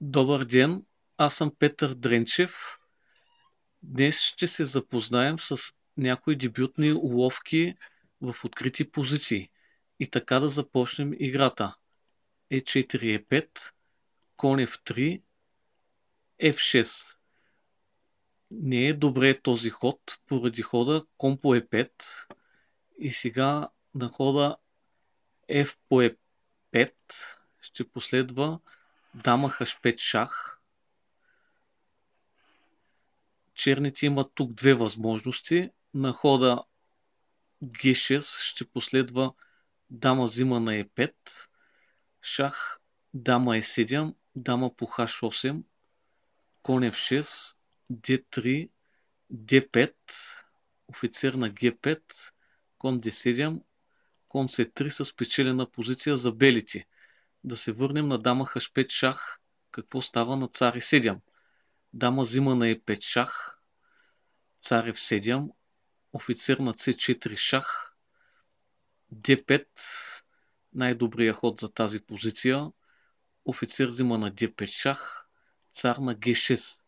Добър ден, аз съм Петър Дренчев. Днес ще се запознаем с някои дебютни уловки в открити позиции. И така да започнем играта. Е4, Е5, кон F3, F6. Не е добре този ход, поради хода кон по Е5. И сега на хода F по Е5 ще последва дама H5 шах. Черните имат тук две възможности. На хода G6 ще последва дама взима на E5, шах, дама E7, дама по H8, кон F6, D3, D5, офицер на G5, кон D7, кон C3 с спечелена позиция за белите. Да се върнем на дама H5 шах. Какво става на цар E7? Дама взима на E5 шах, цар F7, офицер на C4 шах, D5, най-добрият ход за тази позиция, офицер взима на D5 шах, цар на G6.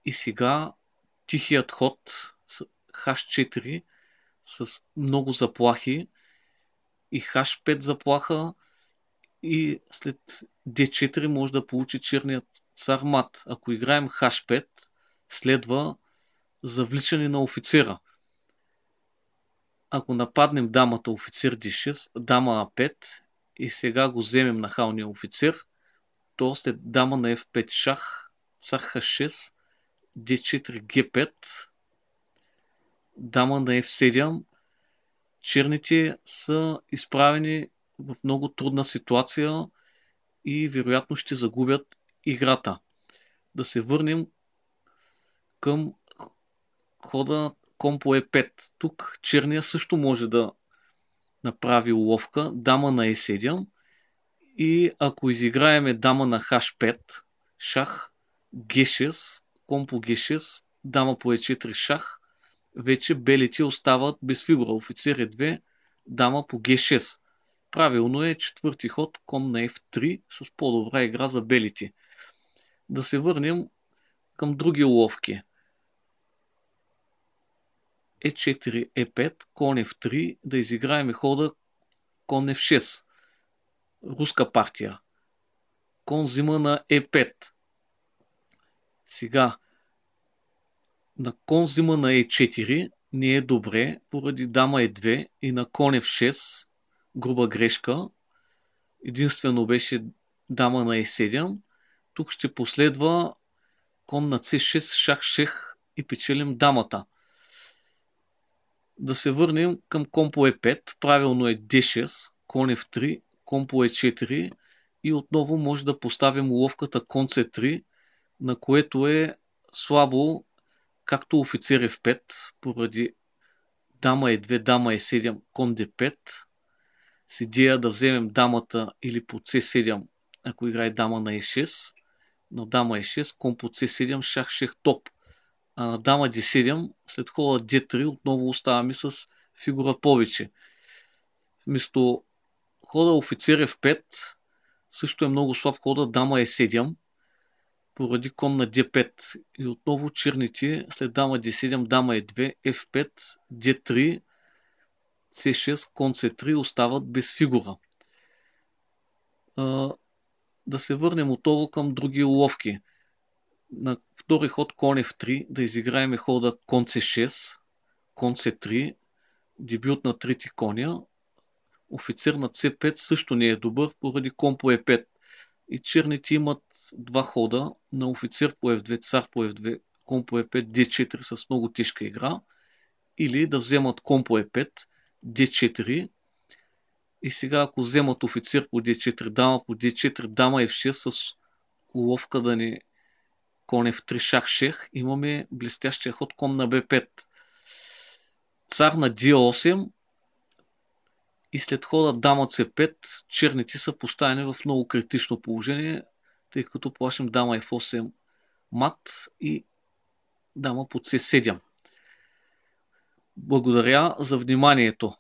И сега тихият ход H4 с много заплахи и H5 заплаха, и след D4 може да получи черният цар мат. Ако играем H5, следва завличане на офицера. Ако нападнем дамата офицер D6, дама А5 и сега го вземем на халния офицер, то след дама на F5 шах, цар H6, D4 G5, дама на F7, черните са изправени в много трудна ситуация и вероятно ще загубят играта. Да се върнем към хода кон по Е5. Тук черния също може да направи уловка, дама на Е7, и ако изиграеме дама на H5, шах, G6, кон по G6, дама по Е4 шах, вече белите остават без фигура. Офицер Е2, дама по G6. Правилно е четвърти ход, кон на F3 с по-добра игра за белите. Да се върнем към други уловки. Е4, Е5, кон F3, да изиграем хода кон F6. Руска партия. Кон взима на Е5. Сега на кон взима на Е4 не е добре, поради дама Е2 и на кон F6 груба грешка. Единствено беше дама на Е7. Тук ще последва кон на С6, шах, шех и печелим дамата. Да се върнем към кон по Е5. Правилно е D6, кон F3, кон по Е4 и отново може да поставим уловката кон С3, на което е слабо както офицер F5, поради дама Е2, дама Е7, кон D5, с идея да вземем дамата или по С7, ако играе дама на Е6, на дама Е6, кон по С7, шах, шех, топ. А на дама D7, след хода D3, отново оставаме с фигура повече. Вместо хода офицер F5, също е много слаб хода дама Е7, поради кон на D5. И отново черните след дама D7, дама Е2, F5, D3, C6, кон C3 остават без фигура. Да се върнем отново към други уловки. На втори ход кон F3 да изиграем хода кон C6, кон C3, дебют на трети коня. Офицер на C5 също не е добър, поради кон по E5. И черните имат два хода на офицер по F2, цар по F2, кон по E5, D4 с много тежка игра. Или да вземат кон по E5, D4. И сега ако вземат офицер по D4, дама по D4, дама F6 с уловка да ни кон F3, шах, шех, имаме блестящия ход кон на B5. Цар на D8 и след хода дама C5 черните са поставени в много критично положение, тъй като плашим дама F8 мат и дама по C7. Благодаря за вниманието.